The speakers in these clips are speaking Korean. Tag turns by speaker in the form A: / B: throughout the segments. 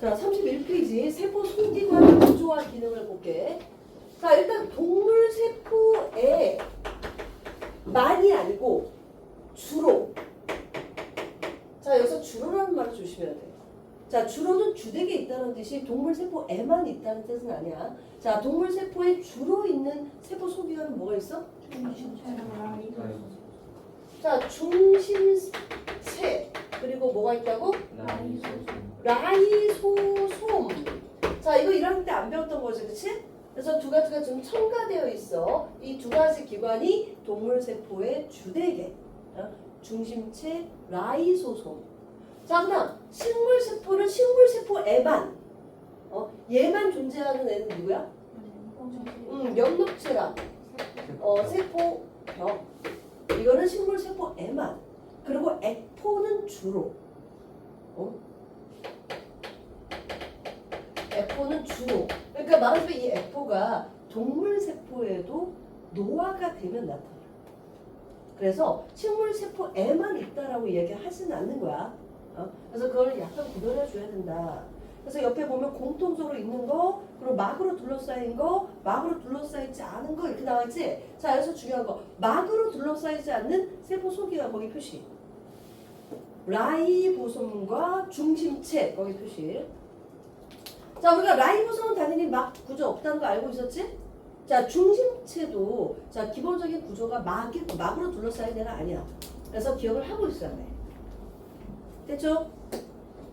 A: 자, 31페이지 세포 소기관 구조와 기능을 볼게. 자, 일단 동물 세포에 많이 아니고 주로. 자, 여기서 주로라는 말을 조심해야 돼. 자, 주로는 주되게 있다는 뜻이 동물 세포에만 있다는 뜻은 아니야. 자, 동물 세포에 주로 있는 세포 소기관은 뭐가 있어? 자, 중심체. 그리고 뭐가 있다고? 라이소솜. 자, 이거 1학년 때 안 배웠던 거지, 그치? 그래서 두 가지가 좀 첨가되어 있어. 이 두 가지 기관이 동물 세포의 주되게. 중심체, 라이소솜. 자, 그다음 식물 세포는 식물 세포에만. 얘만 존재하는 애는 누구야? 엽록체라. 세포벽. 이거는 식물 세포에만. 그리고 에포는 주로. 에포는 주로. 그러니까 말하자면 이 에포가 동물 세포에도 노화가 되면 나타나. 그래서 식물 세포에만 있다라고 얘기하지는 않는 거야. 그래서 그걸 약간 구별해 줘야 된다. 그래서 옆에 보면 공통적으로 있는 거, 그리고 막으로 둘러싸인 거, 막으로 둘러싸이지 않은 거 이렇게 나와있지? 자, 여기서 중요한 거, 막으로 둘러싸이지 않는 세포 소기관 거기 표시. 라이보솜과 중심체 거기 표시. 자, 우리가 라이보솜은 당연히 막 구조 없다는 거 알고 있었지? 자, 중심체도 자 기본적인 구조가 막으로 둘러싸인 애가 아니야. 그래서 기억을 하고 있어야 돼. 됐죠?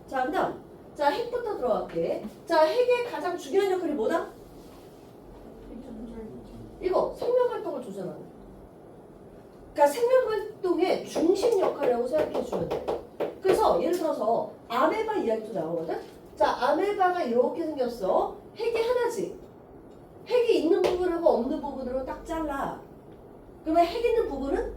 A: 자, 그 다음 자, 핵부터 들어갈게. 자, 핵의 가장 중요한 역할이 뭐다? 이거 생명활동을 조절하는. 그러니까 생명활동의 중심 역할이라고 생각해 주면 돼. 그래서 예를 들어서 아메바 이야기도 나오거든. 자, 아메바가 이렇게 생겼어. 핵이 하나지. 핵이 있는 부분하고 없는 부분으로 딱 잘라. 그러면 핵 있는 부분은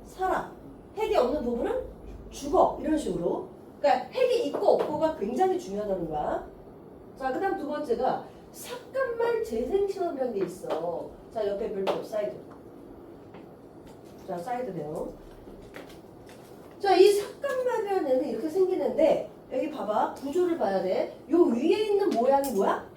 A: 살아. 핵이 없는 부분은 죽어. 이런 식으로. 그러니까 핵이 있고 없고가 굉장히 중요하다는 거야. 자, 그 다음 두 번째가 삭간말 재생실험이라는 게 있어. 자, 옆에 별표 사이드. 자, 사이드 내용. 자, 이 삭간말이라는 애는 이렇게 생기는데 여기 봐봐. 구조를 봐야 돼. 요 위에 있는 모양이 뭐야?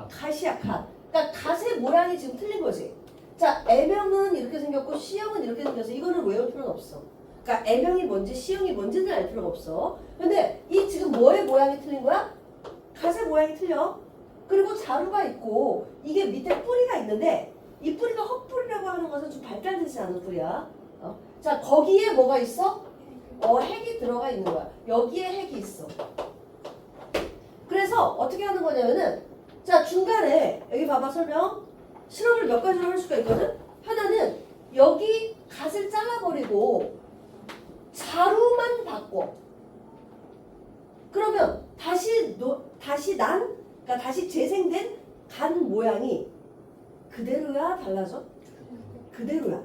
A: 갓이야, 갓. 그러니까 갓의 모양이 지금 틀린 거지. 자, M형은 이렇게 생겼고 C형은 이렇게 생겨서 이거는 외울 필요는 없어. 그러니까 M형이 뭔지 C형이 뭔지는 알 필요가 없어. 근데 이 지금 뭐의 모양이 틀린 거야? 갓의 모양이 틀려. 그리고 자루가 있고 이게 밑에 뿌리가 있는데 이 뿌리가 헛뿌리라고 하는 것은 좀 발달되지 않은 뿌리야. 자, 거기에 뭐가 있어? 핵이 들어가 있는 거야. 여기에 핵이 있어. 그래서 어떻게 하는 거냐면은 자, 중간에 여기 봐봐 설명. 실험을 몇 가지로 할 수가 있거든. 하나는 여기 갓을 잘라버리고 자루만 바꿔. 그러면 그러니까 다시 재생된 간 모양이 그대로야 달라져? 그대로야.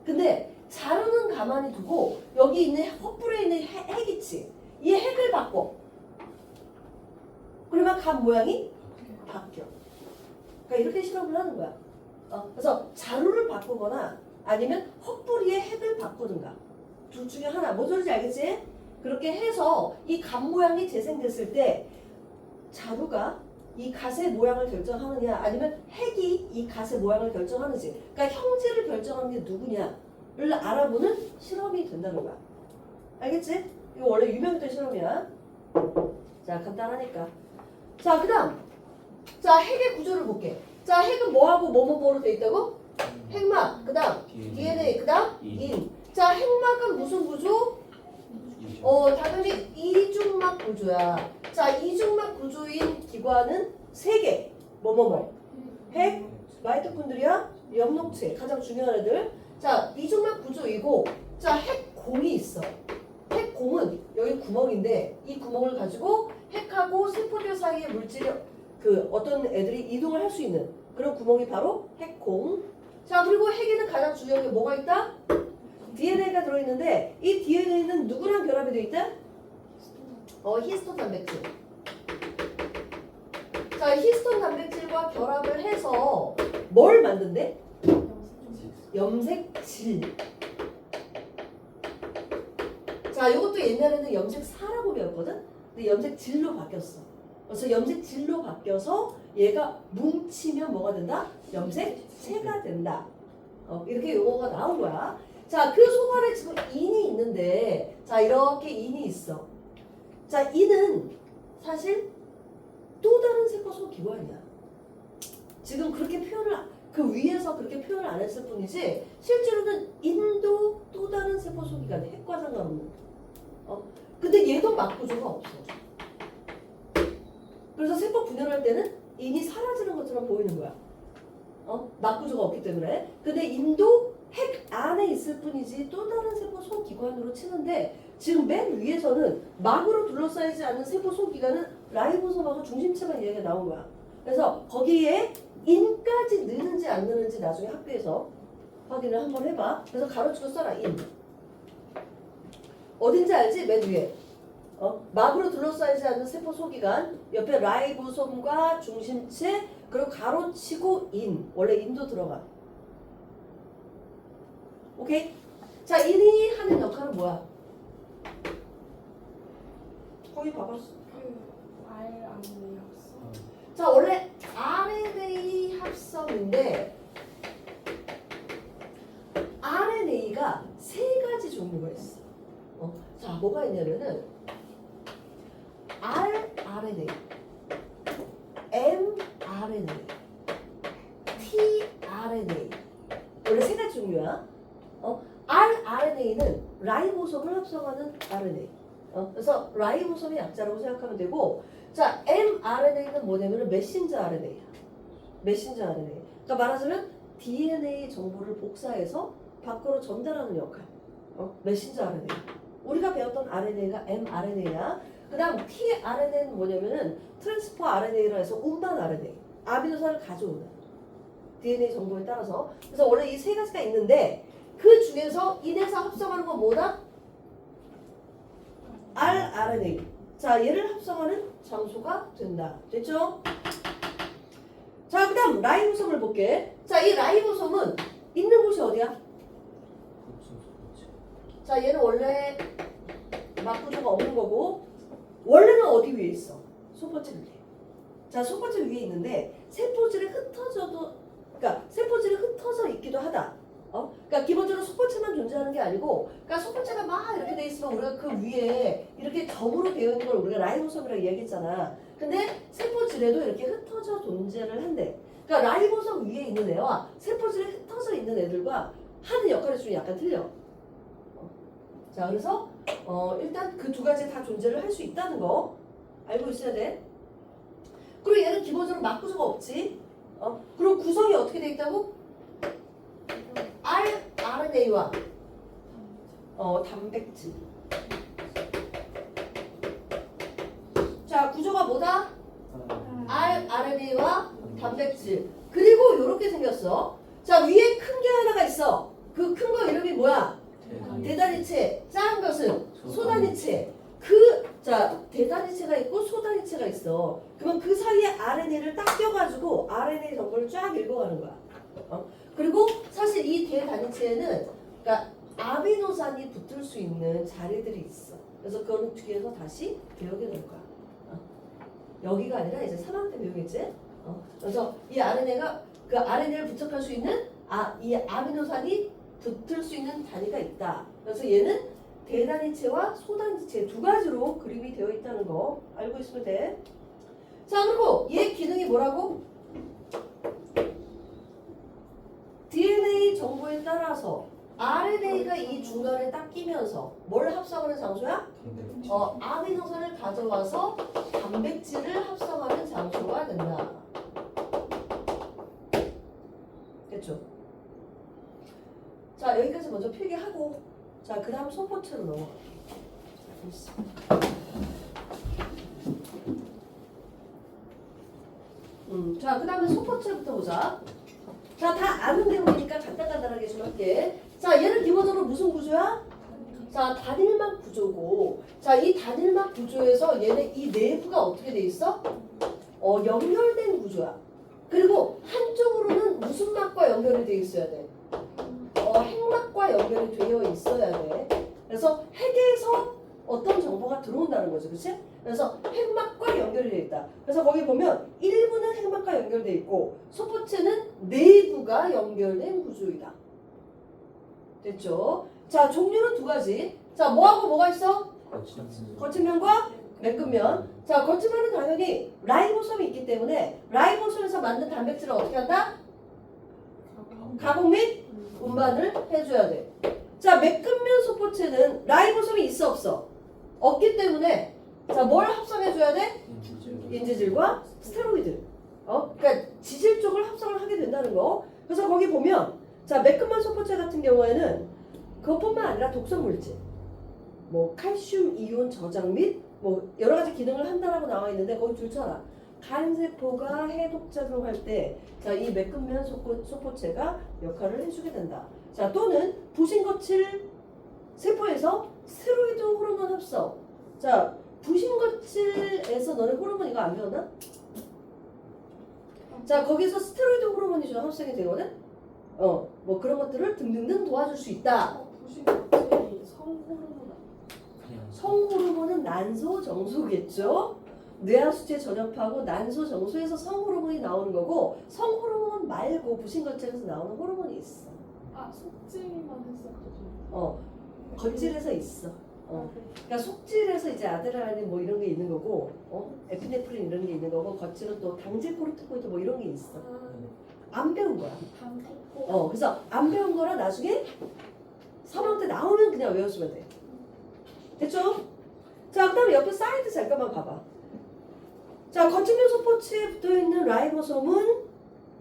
A: 근데 자루는 가만히 두고 여기 있는 헛불에 있는 핵 있지? 이 핵을 바꿔. 그러면 간 모양이 바뀌어. 그러니까 이렇게 실험을 하는 거야. 그래서 자루를 바꾸거나 아니면 헛뿌리의 핵을 바꾸든가 둘 중에 하나. 뭔 소리인지 알겠지? 그렇게 해서 이 갓 모양이 재생됐을 때 자루가 이 갓의 모양을 결정하느냐 아니면 핵이 이 갓의 모양을 결정하는지, 그러니까 형질을 결정하는 게 누구냐를 알아보는 실험이 된다는 거야. 알겠지? 이거 원래 유명했던 실험이야. 자, 간단하니까. 자, 그 다음 자, 핵의 구조를 볼게. 자, 핵은 뭐하고 뭐뭐뭐로 돼 있다고? 핵막, 그 다음 DNA, 그 다음 인. 자, 핵막은 무슨 구조? 당연히 이중막 구조야. 자, 이중막 구조인 기관은 3개. 뭐뭐뭐. 핵, 마이토콘드리아, 엽록체. 가장 중요한 애들. 자, 이중막 구조이고, 자, 핵공이 있어. 핵공은 여기 구멍인데 이 구멍을 가지고 핵하고 세포들 사이의 물질이 어떤 애들이 이동을 할 수 있는 그런 구멍이 바로 핵공. 자, 그리고 핵에는 가장 중요한 게 뭐가 있다? DNA가 들어있는데 이 DNA는 누구랑 결합이 되어 있다? 히스톤 단백질. 자, 히스톤 단백질과 결합을 해서 뭘 만든대? 염색질. 자, 이것도 옛날에는 염색사라고 배웠거든? 근데 염색질로 바뀌었어. 그래서 염색질로 바뀌어서 얘가 뭉치면 뭐가 된다? 염색체가 된다. 이렇게 용어가 나온 거야. 자, 그 소말에 지금 인이 있는데, 자, 이렇게 인이 있어. 자, 인은 사실 또 다른 세포소 기관이야. 지금 그렇게 그 위에서 그렇게 표현을 안 했을 뿐이지, 실제로는 인도 또 다른 세포소 기관, 핵과 상관없는. 근데 얘도 막구조가 없어. 그래서 세포 분열할 때는 인이 사라지는 것처럼 보이는 거야. 막구조가 없기 때문에. 근데 인도 핵 안에 있을 뿐이지 또 다른 세포 소기관으로 치는데, 지금 맨 위에서는 막으로 둘러싸이지 않은 세포 소기관은 라이보솜하고 중심체만 얘기가 나온 거야. 그래서 거기에 인까지 느는지 안 느는지 나중에 학교에서 확인을 한번 해봐. 그래서 가로치고 써라. 인. 어딘지 알지? 맨 위에. 막으로 둘러싸이지 않는 세포 소기관, 옆에 라이보솜과 중심체, 그리고 가로치고 인. 원래 인도 들어가. 오케이? 자, 인이 하는 역할은 뭐야? 거기 봐봤어.
B: RNA 합성.
A: 자, 원래 RNA 합성인데 RNA가 세 가지 종류가 있어. 자, 뭐가 있냐면은 rRNA, mRNA, tRNA. 원래 세 가지 종류야. rRNA는 라이보솜을 합성하는 RNA. 그래서 라이보솜의 약자라고 생각하면 되고, 자, mRNA는 뭐냐면은 메신저 RNA야. 메신저 RNA. 그러니까 말하자면 DNA 정보를 복사해서 밖으로 전달하는 역할. 메신저 RNA. 우리가 배웠던 RNA가 mRNA야. 그 다음 tRNA는 뭐냐면은 트랜스퍼 RNA라 해서 운반 RNA. 아미노산을 가져오는 DNA 정보에 따라서. 그래서 원래 이 세 가지가 있는데, 그 중에서 인해서 합성하는 건 뭐다? rRNA. 자, 얘를 합성하는 장소가 된다. 됐죠? 자, 그 다음 라이보솜을 볼게. 자, 이 라이보솜은 있는 곳이 어디야? 자, 얘는 원래 막구조가 없는 거고, 원래는 어디 위에 있어? 소포질 위에. 자, 소포질 위에 있는데 세포질에 흩어져도, 그러니까 세포질에 흩어져 있기도 하다. 그러니까 기본적으로 소포체만 존재하는 게 아니고, 그러니까 소포체가 막 이렇게 돼 있으면 우리가 그 위에 이렇게 점으로 되어 있는 걸 우리가 라이보솜이라고 얘기했잖아. 근데 세포질에도 이렇게 흩어져 존재를 한대. 그러니까 라이보솜 위에 있는 애와 세포질에 흩어져 있는 애들과 하는 역할이 좀 약간 틀려. 자, 그래서 일단 그 두 가지 다 존재를 할 수 있다는 거 알고 있어야 돼. 그리고 얘는 기본적으로 막구조가 없지. 그리고 구성이 어떻게 돼 있다고? rRNA와 단백질. 자, 구조가 뭐다? rRNA와 단백질. 그리고 이렇게 생겼어. 자, 위에 큰 게 하나가 있어. 그 큰 거 이름이 뭐야? 대단위체. 작은 것은 소단위체. 자, 대단위체가 있고 소단위체가 있어. 그러면 그 사이에 RNA를 딱 껴가지고 RNA 정보를 쫙 읽어가는 거야. 그리고 사실 이 대단위체에는 그러니까 아미노산이 붙을 수 있는 자리들이 있어. 그래서 그거는 뒤에서 다시 배우게 될 거야. 여기가 아니라 이제 3학년 때 배우겠지? 그래서 이 RNA가 그 RNA를 부착할 수 있는 이 아미노산이 붙을 수 있는 단위가 있다. 그래서 얘는 대단위체와 소단위체 두 가지로 그림이 되어 있다는 거 알고 있으면 돼. 자, 그리고 얘 기능이 뭐라고? DNA 정보에 따라서 RNA가 이 중간에 딱 끼면서 뭘 합성하는 장소야? 아미노산을 가져와서 단백질을 합성하는 장소가 된다. 됐죠? 자, 여기까지 먼저 필기하고, 자, 그 다음 소포체로 넘어갈게요. 자, 그 다음에 소포체부터 보자. 자, 다 아는 내용이니까 간단하게 좀 할게. 자, 얘는 기본적으로 무슨 구조야? 자, 단일막 구조고, 자, 이 단일막 구조에서 얘는 이 내부가 어떻게 돼 있어? 연결된 구조야. 그리고 한쪽으로는 무슨 막과 연결이 돼 있어야 돼? 핵막과 연결이 되어 있어야 돼. 그래서 핵에서 어떤 정보가 들어온다는 거죠, 그렇지? 그래서 핵막과 연결이 되어 있다. 그래서 거기 보면 일부는 핵막과 연결되어 있고 소포체는 내부가 연결된 구조이다. 됐죠? 자, 종류는 두 가지. 자, 뭐하고 뭐가 있어? 거친 면과 매끈 면. 자, 거친 면은 당연히 라이보솜이 있기 때문에 라이보솜에서 만든 단백질을 어떻게 한다? 가공 및 운반을 해줘야 돼. 자, 매끈면 소포체는 라이보솜이 있어 없어? 없기 때문에 자, 뭘 합성해줘야 돼? 인지질과 스테로이드. 그러니까 지질 쪽을 합성을 하게 된다는 거. 그래서 거기 보면 자, 매끈면 소포체 같은 경우에는 그것뿐만 아니라 독성 물질, 뭐 칼슘 이온 저장 및 뭐 여러 가지 기능을 한다라고 나와 있는데 거기 줄쳐라. 간세포가 해독작용 할 때 자, 이 매끈면 소포체가 역할을 해주게 된다. 자, 또는 부신거칠 세포에서 스테로이드 호르몬 합성. 자, 부신거칠에서 너네 호르몬 이거 안 배웠나? 자, 거기서 스테로이드 호르몬이 좀 합성이 되거든? 뭐 그런 것들을 등등등 도와줄 수 있다.
B: 부신 것들이 성호르몬
A: 성호르몬은 난소, 정소겠죠? 뇌하수체 전엽하고 난소, 정소에서 성호르몬이 나오는 거고 성호르몬 말고 부신거칠에서 나오는 호르몬이 있어.
B: 속지만 했었죠.
A: 겉질에서 있어. 그러니까 속질에서 이제 아드레날린 뭐 이런 게 있는 거고, 에피네프린 이런 게 있는 거고, 겉질은 또 당질코르티코이드 뭐 이런 게 있어. 안 배운 거야. 그래서 안 배운 거라 나중에 3학년 때 나오면 그냥 외워주면 돼. 됐죠? 자, 그 다음에 옆에 사이드 잠깐만 봐봐. 자, 거친면 소포체에 붙어있는 라이보솜은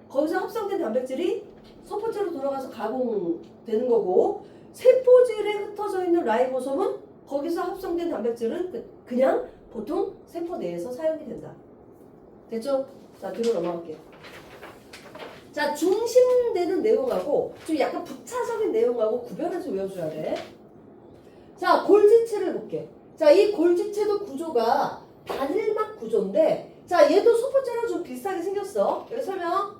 A: 거기서 합성된 단백질이 소포체로 돌아가서 가공되는 거고, 세포질에 흩어져 있는 라이보솜은 거기서 합성된 단백질은 그냥 보통 세포 내에서 사용이 된다. 됐죠? 자, 뒤로 넘어갈게요. 자, 중심되는 내용하고 좀 약간 부차적인 내용하고 구별해서 외워줘야 돼. 자, 골지체를 볼게. 자, 이 골지체도 구조가 단일막 구조인데, 자, 얘도 소포체랑 좀 비슷하게 생겼어. 여기 설명.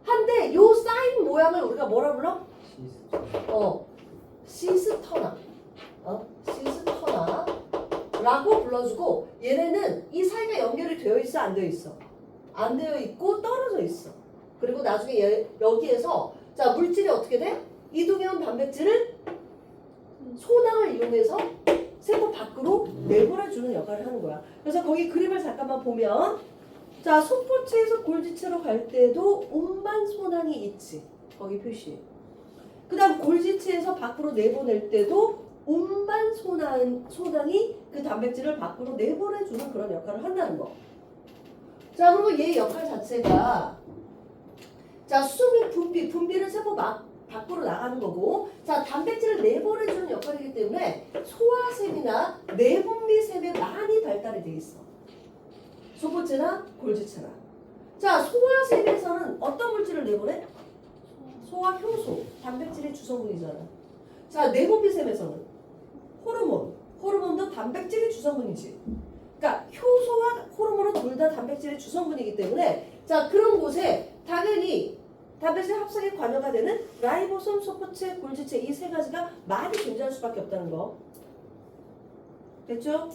A: 한데 요 사인 모양을 우리가 뭐라 불러? 시스터나. 시스터나라고 불러주고, 얘네는 이 사이가 연결이 되어 있어, 안 되어 있어? 안 되어 있고 떨어져 있어. 그리고 나중에 여기에서 자, 물질이 어떻게 돼? 이동형 단백질을 소당을 이용해서 세포 밖으로 내보내주는 역할을 하는 거야. 그래서 거기 그림을 잠깐만 보면 자, 소포체에서 골지체로 갈 때도 운반 소당이 있지. 거기 표시. 그 다음 골지체에서 밖으로 내보낼 때도 운반 소당이 그 단백질을 밖으로 내보내주는 그런 역할을 한다는 거. 자, 그리고 얘 역할 자체가 자, 수소 및 분비는 세포 밖으로 나가는 거고, 자, 단백질을 내보내주는 역할이기 때문에 소화샘이나 내분비샘에 많이 발달이 돼 있어. 소포체나 골지체나. 자, 소화샘에서는 어떤 물질을 내보내? 소화효소, 단백질의 주성분이잖아. 자, 내분비샘에서는 호르몬도 단백질의 주성분이지. 그러니까 효소와 호르몬은 둘 다 단백질의 주성분이기 때문에 자, 그런 곳에 당연히 단백질 합성에 관여가 되는 라이보솜, 소포체, 골지체 이 세 가지가 많이 존재할 수밖에 없다는 거. 됐죠?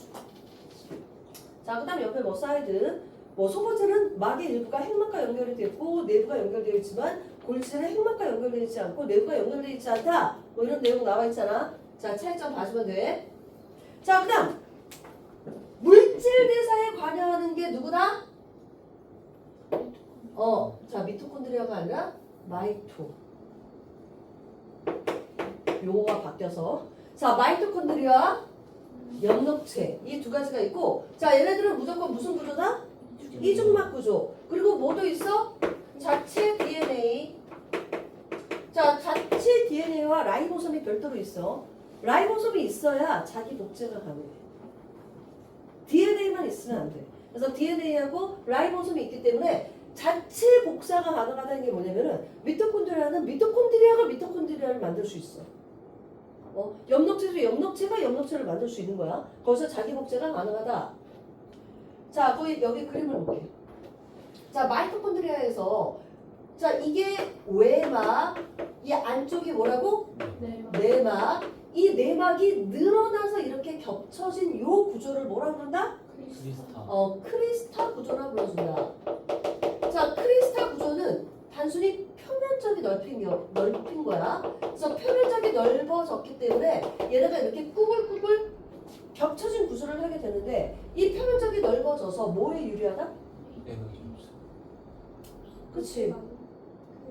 A: 자, 그 다음 옆에 뭐 사이드. 뭐 소포체는 막의 일부가 핵막과 연결이 되고 내부가 연결되어 있지만 골지체는 핵막과 연결되어 있지 않고 내부가 연결되어 있지 않다. 뭐 이런 내용 나와 있잖아. 자, 차이점 봐주면 돼. 자, 그 다음 물질 대사에 관여하는 게 누구다? 자, 미토콘드리아가 아니라 마이토. 용어가 바뀌어서. 자, 마이토콘드리아, 염록체. 이 두 가지가 있고, 자, 얘네들은 무조건 무슨 구조다? 이중막 구조. 그리고 뭐도 있어? 자체 DNA. 자, 자체 DNA와 라이보솜이 별도로 있어. 라이보솜이 있어야 자기 복제가 가능해. DNA만 있으면 안 돼. 그래서 DNA하고 라이보솜이 있기 때문에 자체 복사가 가능하다는 게 뭐냐면은 미토콘드리아는 미토콘드리아가 미토콘드리아를 만들 수 있어. 염록체도 염록체가 염록체를 만들 수 있는 거야. 거기서 자기 복제가 가능하다. 자, 여기 그림을 볼게. 자, 마이토콘드리아에서 자, 이게 외막, 이 안쪽이 뭐라고? 내막. 이 내막이 늘어나서 이렇게 겹쳐진 요 구조를 뭐라 그런다?
C: 크리스타.
A: 크리스탈 구조라 불러준다. 자, 크리스탈 구조는 단순히 표면적이 넓힌 거야. 그래서 표면적이 넓어졌기 때문에 얘네가 이렇게 꾸글꾸글 겹쳐진 구조를 하게 되는데 이 표면적이 넓어져서 뭐에 유리하다?
C: 에너지 없어.
A: 그치?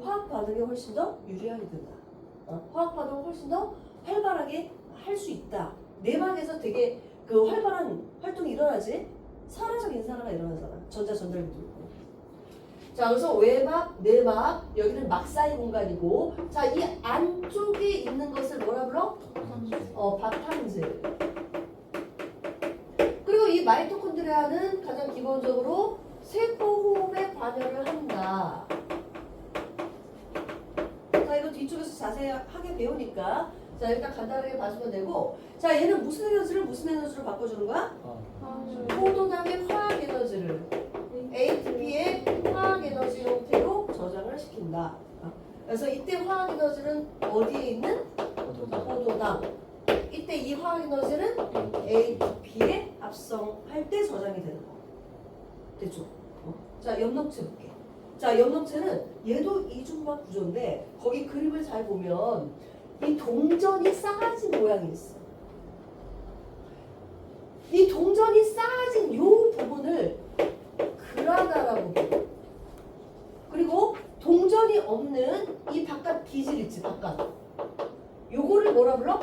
A: 화학 반응에 훨씬 더 유리하게 된다. 화학 반응을 훨씬 더 활발하게 할 수 있다. 내막에서 되게 그 활발한 활동이 일어나지? 산화적 인산화가 일어나잖아. 전자 전달기도 있고. 자, 그래서 외막, 내막, 여기는 막 사이 공간이고, 자, 이 안쪽에 있는 것을 뭐라 불러? 바탕질. 그리고 이 마이토콘드리아는 가장 기본적으로 세포 호흡에 관여를 한다. 자, 이거 뒤쪽에서 자세하게 배우니까 자, 일단 간단하게 봐주면 되고, 자, 얘는 무슨 에너지로 바꿔주는 거야? 포도당의 화학 에너지를 ATP의 화학 에너지 형태로 저장을 시킨다. 그래서 이때 화학 에너지는 어디에 있는? 포도당. 이때 이 화학 에너지는 ATP에 합성할 때 저장이 되는 거. 됐죠? 자, 엽록체 볼게. 자, 엽록체는 얘도 이중막 구조인데 거기 그림을 잘 보면 이 동전이 쌓아진 모양이 있어. 이 동전이 쌓아진 요 부분을 그라나라고 불러. 그리고 동전이 없는 이 바깥 기질 있지, 바깥. 요거를 뭐라 불러?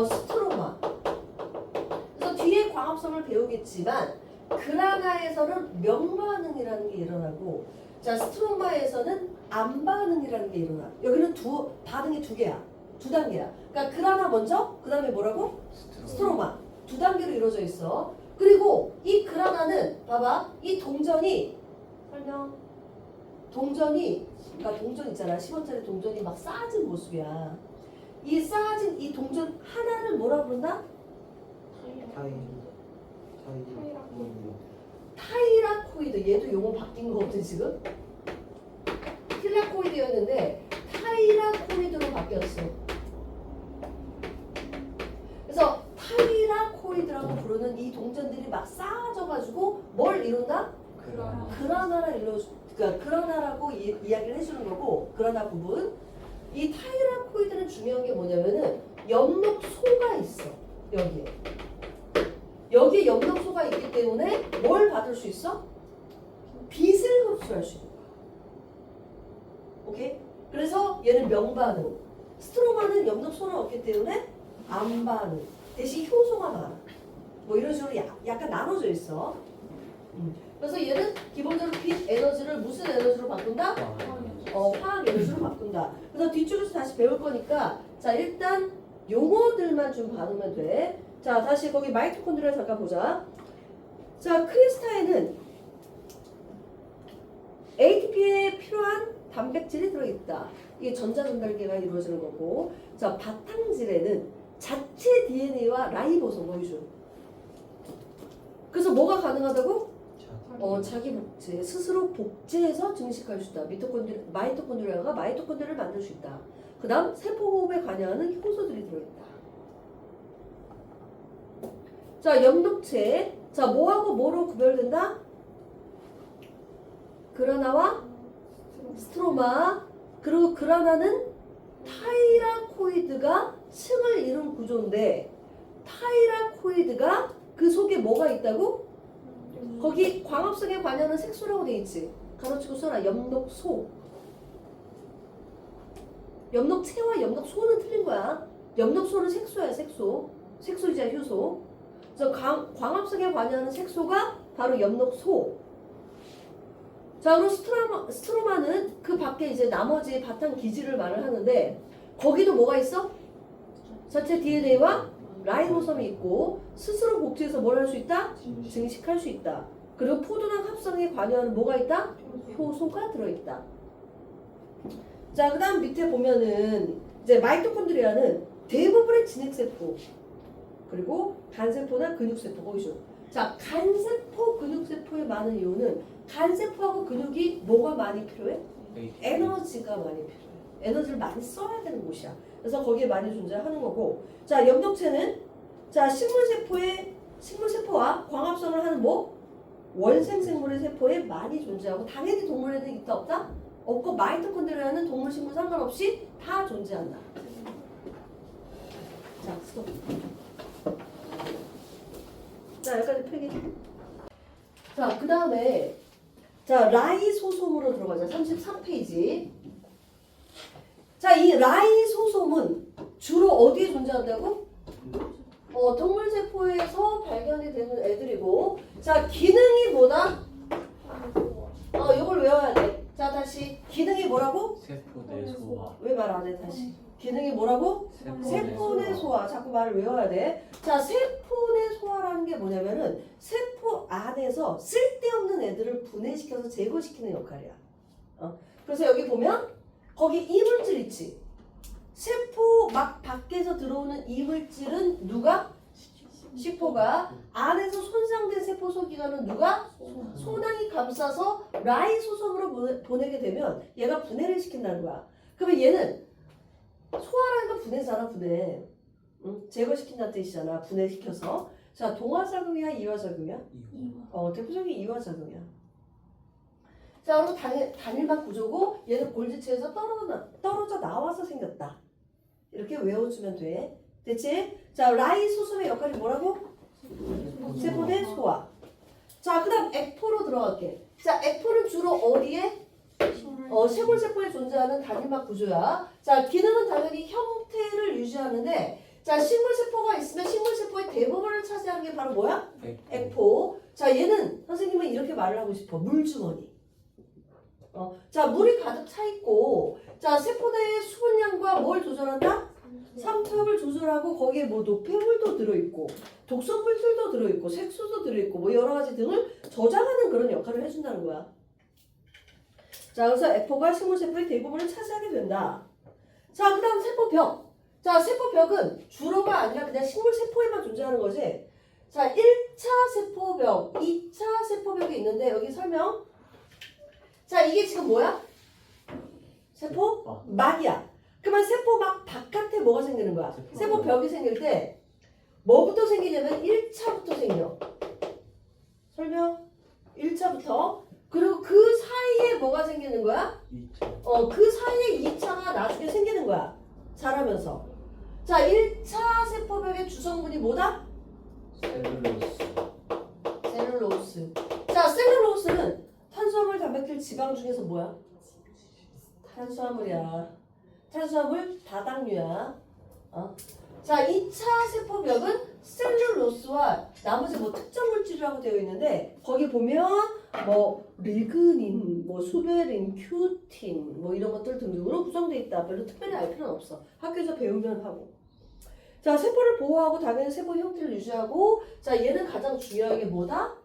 A: 스트로마. 그래서 뒤에 광합성을 배우겠지만 그라나에서는 명반응이라는 게 일어나고, 자, 스트로마에서는 암반응이라는 게 일어나. 여기는 반응이 두 개야. 두 단계야. 그러니까 그라나 먼저, 그 다음에 뭐라고? 스트로마. 두 단계로 이루어져 있어. 그리고 이 그라나는 봐봐, 이 동전이 그러니까 동전 있잖아. 10원짜리 동전이 막 쌓아진 모습이야. 이 쌓아진 이 동전 하나를 뭐라 부른다? 타이라코이드. 얘도 용어 바뀐 거거든 지금. 틸라코이드였는데 타이라코이드로 바뀌었어. 그래서 타이라코이드라고 부르는 이 동전들이 막 쌓아져가지고 뭘 이룬다? 그러니까 그라나라고 이야기를 해주는 거고, 그라나 부분. 이 타이라코이드는 중요한 게 뭐냐면은 엽록소가 있어. 여기에 엽록소가 있기 때문에 뭘 받을 수 있어? 빛을 흡수할 수 있는 거야. 오케이? 그래서 얘는 명반응. 스트로마는 엽록소는 없기 때문에 암반응. 대신 효소가 많아. 뭐 이런 식으로 약간 나눠져 있어. 그래서 얘는 기본적으로 빛 에너지를 무슨 에너지로 바꾼다? 화학 에너지로 바꾼다. 그래서 뒤쪽에서 다시 배울 거니까, 자, 일단 용어들만 좀 봐두면 돼. 자, 다시 거기 마이토콘드리아 잠깐 보자. 자, 크리스타에는 ATP에 필요한 단백질이 들어있다. 이게 전자전달계가 이루어지는 거고, 자, 바탕질에는 자체 DNA와 라이보솜 보이죠. 그래서 뭐가 가능하다고? 자기 복제, 스스로 복제해서 증식할 수 있다. 마이토콘드리아가 마이토콘드리아를 만들 수 있다. 그 다음 세포 호흡에 관여하는 효소들이 들어있다. 자, 엽록체. 자, 뭐하고 뭐로 구별된다? 그라나와 스트로마. 그리고 그라나는 타이라코이드가 층을 이룬 구조인데, 타이라코이드가 그 속에 뭐가 있다고? 거기 광합성에 관여하는 색소라고 돼 있지. 가로치고 써라. 엽록소. 엽록체와 엽록소는 틀린 거야. 엽록소는 색소야, 색소. 색소이자 효소. 그래서 광합성에 관여하는 색소가 바로 엽록소. 자, 그리고 스트로마는 그 밖에 이제 나머지 바탕 기질을 말을 하는데, 거기도 뭐가 있어? 자체 DNA와 라이보솜이 있고, 스스로 복제해서 뭘 할 수 있다? 증식할 수 있다. 그리고 포도당 합성에 관여하는 뭐가 있다? 효소가 들어있다. 자, 그 다음 밑에 보면은 이제 마이토콘드리아는 대부분의 진핵세포, 그리고 간세포나 근육세포 보이죠? 자, 간세포, 근육세포에 많은 이유는 간세포하고 근육이 뭐가 많이 필요해? 에너지가 많이 필요해. 에너지를 많이 써야 되는 곳이야. 그래서 거기에 많이 존재하는 거고, 자, 엽록체는 자, 식물세포에 식물세포와 광합성을 하는 뭐? 원생생물의 세포에 많이 존재하고 당연히 동물에는 있다 없다? 없고 마이토콘드리아는 동물 식물 상관없이 다 존재한다. 자, 스톱. 자, 여기까지 필기. 자, 그 다음에 자, 라이소솜으로 들어가자. 33페이지. 자, 이 라이소솜은 주로 어디에 존재한다고? 동물세포에서 발견이 되는 애들이고, 자, 기능이 뭐다? 이걸 외워야 돼. 자, 다시. 기능이 뭐라고?
C: 세포 내 소화.
A: 왜 말 안 해, 다시. 기능이 뭐라고? 세포 내 소화. 자꾸 말을 외워야 돼. 자, 세포 내 소화라는 게 뭐냐면은 세포 안에서 쓸데없는 애들을 분해시켜서 제거시키는 역할이야. 그래서 여기 보면 거기 이물질 있지. 세포 막 밖에서 들어오는 이물질은 누가? 시포가. 안에서 손상된 세포 소기관은 누가? 소낭이 감싸서 라이소솜으로 보내게 되면 얘가 분해를 시킨다는 거야. 그러면 얘는 소화라는 건 분해잖아, 분해. 응? 제거시킨다는 뜻이잖아, 분해시켜서. 자, 동화작용이야, 이화작용이야? 대표적인 이화작용이야. 자, 그리고 단일막 구조고 얘는 골지체에서 떨어져 나와서 생겼다. 이렇게 외워주면 돼. 됐지? 자, 라이소솜의 역할이 뭐라고? 세포 내 소화. 자, 그 다음 액포로 들어갈게. 자, 액포는 주로 어디에? 쇄골세포에 존재하는 단일막 구조야. 자, 기능은 당연히 형태를 유지하는데, 자, 식물세포가 있으면 식물세포의 대부분을 차지하는 게 바로 뭐야? 액포. 자, 얘는 선생님은 이렇게 말을 하고 싶어. 물주머니. 자, 물이 가득 차 있고, 자, 세포 내의 수분량과 뭘 조절한다? 삼투압을 조절하고 거기에 뭐 노폐물도 들어있고 독성물질도 들어있고 색소도 들어있고 뭐 여러 가지 등을 저장하는 그런 역할을 해준다는 거야. 자, 그래서 액포가 식물세포의 대부분을 차지하게 된다. 자, 그 다음 세포벽. 자, 세포벽은 주로가 아니라 그냥 식물세포에만 존재하는 거지. 자, 1차 세포벽, 2차 세포벽이 있는데 여기 설명. 자, 이게 지금 뭐야? 세포막이야. 그러면 세포막 바깥에 뭐가 생기는 거야? 세포벽이 생길 때 뭐부터 생기냐면 1차부터 생겨. 설명. 1차부터. 그리고 그 사이에 뭐가 생기는 거야?
C: 2차.
A: 그 사이에 2차가 나중에 생기는 거야. 자라면서. 자, 1차 세포벽의 주성분이 뭐다? 셀룰로스. 자, 셀룰로스는 탄수화물, 단백질, 지방 중에서 뭐야? 탄수화물이야. 탄수화물 다당류야. 자, 2차 세포벽은 셀룰로스와 나머지 뭐 특정 물질이라고 되어 있는데 거기 보면 뭐 리그닌, 뭐 수베린, 큐틴 뭐 이런 것들 등등으로 구성되어 있다. 별로 특별히 알 필요는 없어. 학교에서 배우면 하고. 자, 세포를 보호하고 당연히 세포 형태를 유지하고, 자, 얘는 가장 중요한 게 뭐다?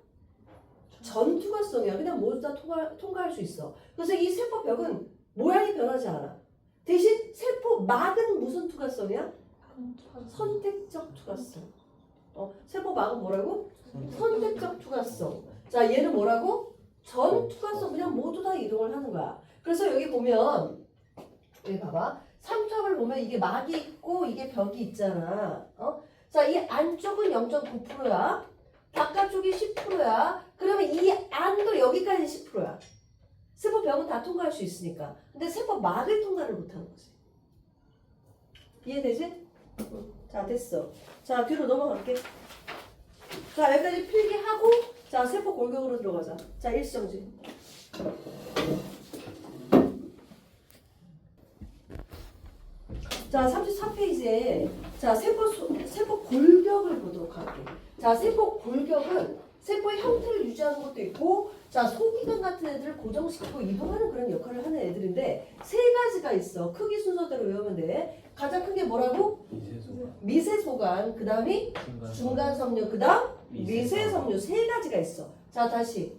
A: 전투가성이야. 그냥 모두 다 통과할 수 있어. 그래서 이 세포벽은 모양이 변하지 않아. 대신 세포막은 무슨 투과성이야? 선택적 투과성. 세포막은 뭐라고? 선택적 투과성. 자, 얘는 뭐라고? 전 투과성. 그냥 모두 다 이동을 하는 거야. 그래서 여기 보면 여기 봐봐. 삼투압을 보면 이게 막이 있고 이게 벽이 있잖아. 자, 이 안쪽은 0.9%야. 바깥쪽이 10%야. 그러면 이 안도 여기까지 10%야. 세포벽은 다 통과할 수 있으니까. 근데 세포막을 통과를 못하는 거지. 이해되지? 자, 됐어. 자, 뒤로 넘어갈게. 자, 여기까지 필기하고, 자, 세포 골격으로 들어가자. 자, 일시정지. 자, 34페이지에 자, 세포 골격을 보도록 할게. 자, 세포 골격은 세포의 형태를 유지하는 것도 있고, 자, 소기관 같은 애들을 고정시키고 이동하는 그런 역할을 하는 애들인데 세 가지가 있어. 크기 순서대로 외우면 돼. 가장 큰 게 뭐라고? 미세소관. 그 다음이 중간섬유. 그 다음 미세섬유. 세 가지가 있어. 자, 다시.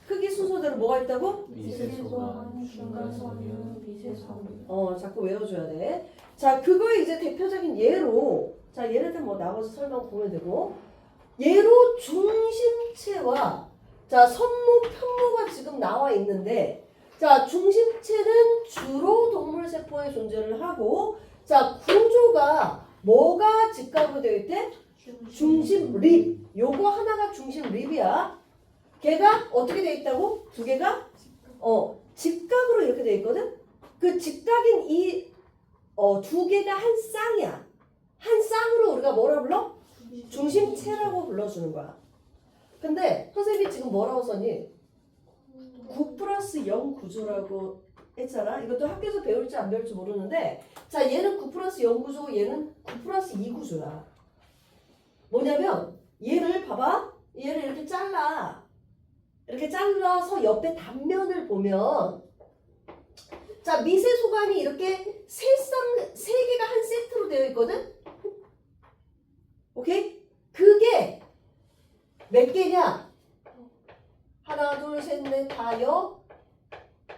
A: 크기 순서대로 뭐가 있다고?
C: 미세소관, 중간섬유, 미세섬유.
A: 자꾸 외워줘야 돼. 자, 그거의 이제 대표적인 예로, 자, 예를 뭐 나머지 설명 보면 되고, 예로 중심체와 자, 선모, 편모가 지금 나와 있는데, 자, 중심체는 주로 동물세포에 존재를 하고, 자, 구조가 뭐가 직각으로 되어 있대? 중심 립. 요거 하나가 중심 립이야. 걔가 어떻게 돼 있다고? 두 개가 직각으로 이렇게 돼 있거든. 그 직각인 이 두 개가 한 쌍이야. 한 쌍으로 우리가 뭐라 불러? 중심체라고 불러주는 거야. 근데 선생님이 지금 뭐라고 썼니? 9 플러스 0 구조라고 했잖아. 이것도 학교에서 배울지 안 배울지 모르는데, 자, 얘는 9 플러스 0 구조고 얘는 9 플러스 2 구조야. 뭐냐면 얘를 봐봐. 얘를 이렇게 잘라. 이렇게 잘라서 옆에 단면을 보면, 자, 미세소관이 이렇게 세 개가 한 세트로 되어 있거든. 오케이? 그게 몇 개냐? 하나, 둘, 셋, 넷, 다,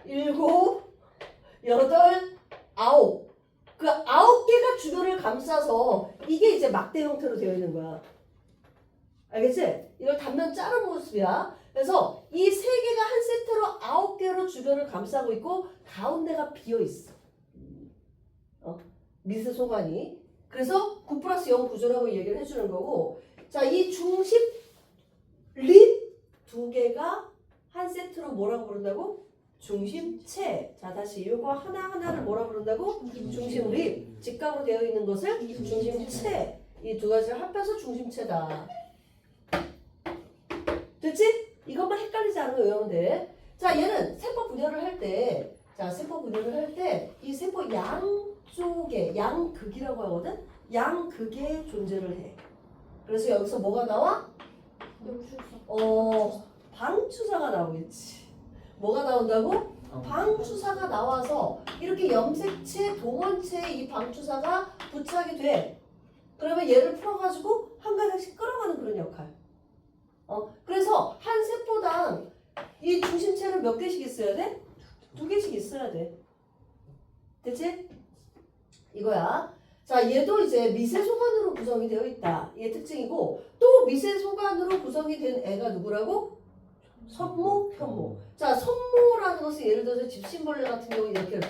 A: 일곱, 여덟, 아홉. 그 9개가 주변을 감싸서 이게 이제 막대 형태로 되어 있는 거야. 알겠지? 이걸 단면 자른 모습이야. 그래서 이 세 개가 한 세트로 9개로 주변을 감싸고 있고 가운데가 비어 있어. 미세소관이. 그래서 9 플러스 0 구조라고 얘기를 해주는 거고, 자, 이 중심 립 두 개가 한 세트로 뭐라고 부른다고? 중심체. 자, 다시 이거 하나하나를 뭐라고 부른다고? 중심 립. 직각으로 되어 있는 것을 중심체. 이 두 가지를 합해서 중심체다. 됐지? 이것만 헷갈리지 않으면 외우면 돼. 자, 얘는 세포 분열을 할 때, 이 세포 양쪽에, 양극이라고 하거든? 양극에 존재를 해. 그래서 여기서 뭐가 나와? 방추사가 나오겠지. 뭐가 나온다고? 방추사가 나와서 이렇게 염색체, 동원체에 이 방추사가 부착이 돼. 그러면 얘를 풀어가지고 한 가닥씩 끌어가는 그런 역할. 그래서 한 세포당 이 중심체를 몇 개씩 있어야 돼? 2개씩 있어야 돼. 됐지? 이거야. 자, 얘도 이제 미세소관으로 구성이 되어 있다. 이게 특징이고, 또 미세소관으로 구성이 된 애가 누구라고? 선모, 편모. 자, 선모라는 것은 예를 들어서 집신벌레 같은 경우 이렇게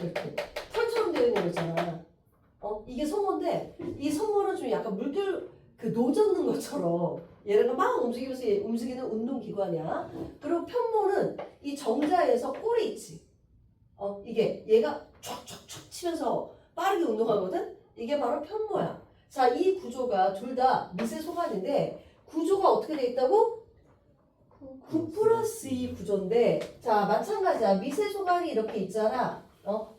A: 털처럼 되어 있는 거 있잖아. 이게 선모인데, 이 선모는 좀 약간 물결, 노 젓는 것처럼 얘네가 막 움직이면서 움직이는 운동기관이야. 그리고 편모는 이 정자에서 꼴이 있지. 이게 얘가 촉촉촉 치면서 빠르게 운동하거든? 이게 바로 편모야. 자, 이 구조가 둘 다 미세소관인데 구조가 어떻게 돼 있다고? 9 플러스 2 구조인데, 자, 마찬가지야. 미세소관이 이렇게 있잖아.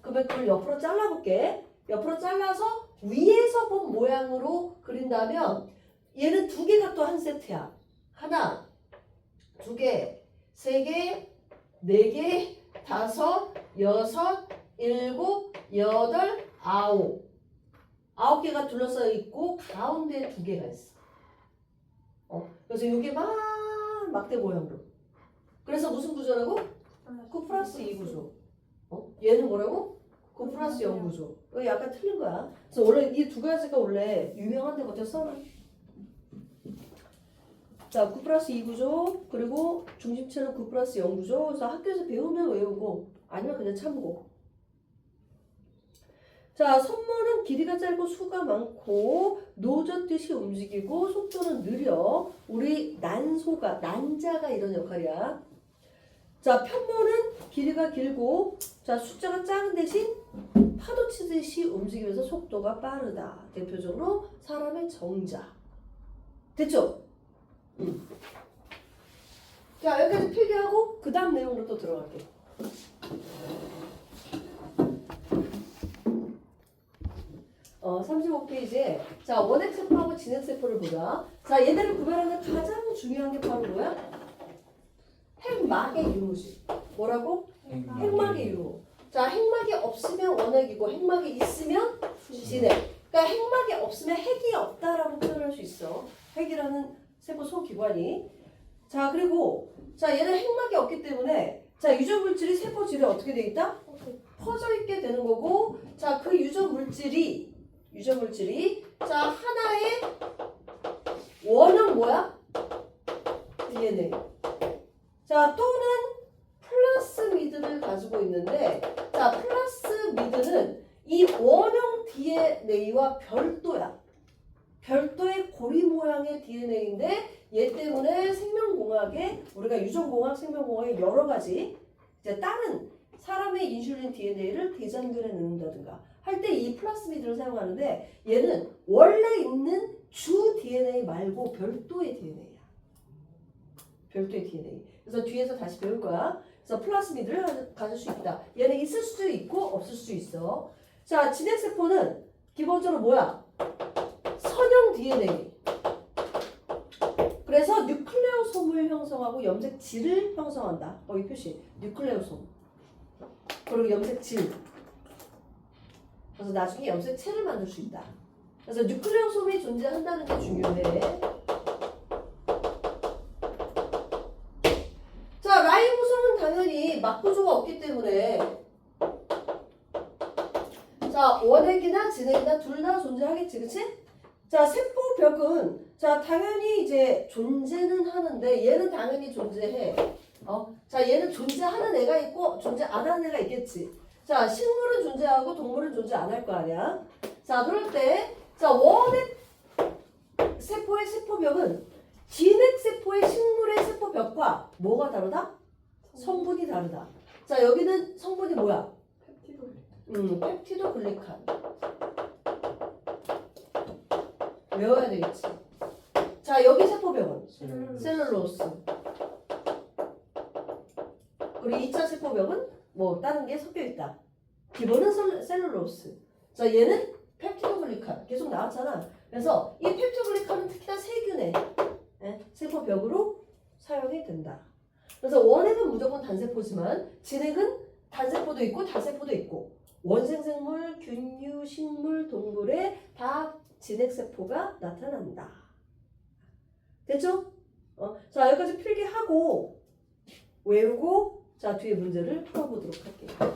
A: 그러면 그걸 옆으로 잘라볼게. 옆으로 잘라서 위에서 본 모양으로 그린다면 얘는 2개가 또 한 세트야. 하나, 2개, 3개, 4개, 5, 6, 7, 8, 9. 9개가 둘러싸여 있고 가운데 2개가 있어. 그래서 이게 막 막대 모양으로. 그래서 무슨 구조라고? 9 플러스 2 구조. 얘는 뭐라고? 9 플러스 0 구조. 이거 약간 틀린 거야. 그래서 원래 이 두 가지가 원래 유명한 데부터 써놔. 자, 9 플러스 2 구조, 그리고 중심체는 9 플러스 0 구조. 그래서 학교에서 배우면 외우고, 아니면 그냥 참고. 자, 선모는 길이가 짧고 수가 많고 노젓듯이 움직이고 속도는 느려. 우리 난자가 이런 역할이야. 자, 편모는 길이가 길고, 자, 숫자가 작은 대신 파도 치듯이 움직이면서 속도가 빠르다. 대표적으로 사람의 정자. 됐죠? 자, 여기까지 필기하고 그 다음 내용으로 또 들어갈게. 어, 35페이지에 자, 원핵세포하고 진핵세포를 보자. 자, 얘네를 구별하는 가장 중요한 게 바로 뭐야? 핵막의 유무지. 뭐라고? 핵막의 유무. 자, 핵막이 없으면 원핵이고 핵막이 있으면 진핵. 그러니까 핵막이 없으면 핵이 없다라고 표현할 수 있어. 핵이라는 세포 소기관이. 자, 그리고 자, 얘는 핵막이 없기 때문에 자, 유전물질이 세포 질에 어떻게 돼 있다? 퍼져 있게 되는 거고, 자, 그 유전물질이 자, 하나의 원형 뭐야? DNA. 자, 또는 플라스미드를 가지고 있는데, 자, 플라스미드는 이 원형 DNA와 별도야. 별도의 고리 모양의 DNA인데 얘 때문에 생명공학에 우리가 유전공학, 생명공학의 여러 가지 이제 다른 사람의 인슐린 DNA를 대장균에 넣는다든가 할 때 이 플라스미드를 사용하는데 얘는 원래 있는 주 DNA 말고 별도의 DNA야. 별도의 DNA. 그래서 뒤에서 다시 배울 거야. 그래서 플라스미드를 가질 수 있다. 얘는 있을 수도 있고 없을 수 있어. 자, 진핵세포는 기본적으로 뭐야? 선형 DNA. 그래서 뉴클레오솜을 형성하고 염색질을 형성한다. 거기 표시. 뉴클레오솜. 그리고 염색질. 그래서 나중에 염색체를 만들 수 있다. 그래서 뉴클레오솜이 존재한다는 게 중요해. 자, 라이보솜은 당연히 막구조가 없기 때문에 자, 원핵이나 진핵이나 둘 다 존재하겠지, 그치? 자, 세포벽은 자, 당연히 이제 존재는 하는데 얘는 당연히 존재해. 자, 얘는 존재하는 애가 있고 존재 안 하는 애가 있겠지. 자, 식물은 존재하고 동물은 존재 안 할 거 아니야. 자, 그럴 때 자, 원핵 세포의 세포벽은 진핵 세포의 식물의 세포벽과 뭐가 다르다? 성분이 다르다. 자, 여기는 성분이 뭐야? 펩티도 글리칸. 외워야 되겠지. 자, 여기 세포벽은 셀룰로스. 그리고 2차 세포벽은 뭐 다른 게 섞여 있다. 기본은 셀룰로스. 자, 얘는 펩티도 글리칸. 계속 나왔잖아. 그래서 이 펩티도 글리칸은 특히나 세균의 세포벽으로 사용이 된다. 그래서 원핵은 무조건 단세포지만 진핵은 단세포도 있고 다세포도 있고 원생생물, 균류, 식물, 동물에 다 진핵세포가 나타난다. 됐죠? 자, 여기까지 필기하고 외우고 자, 뒤에 문제를 풀어보도록 할게요.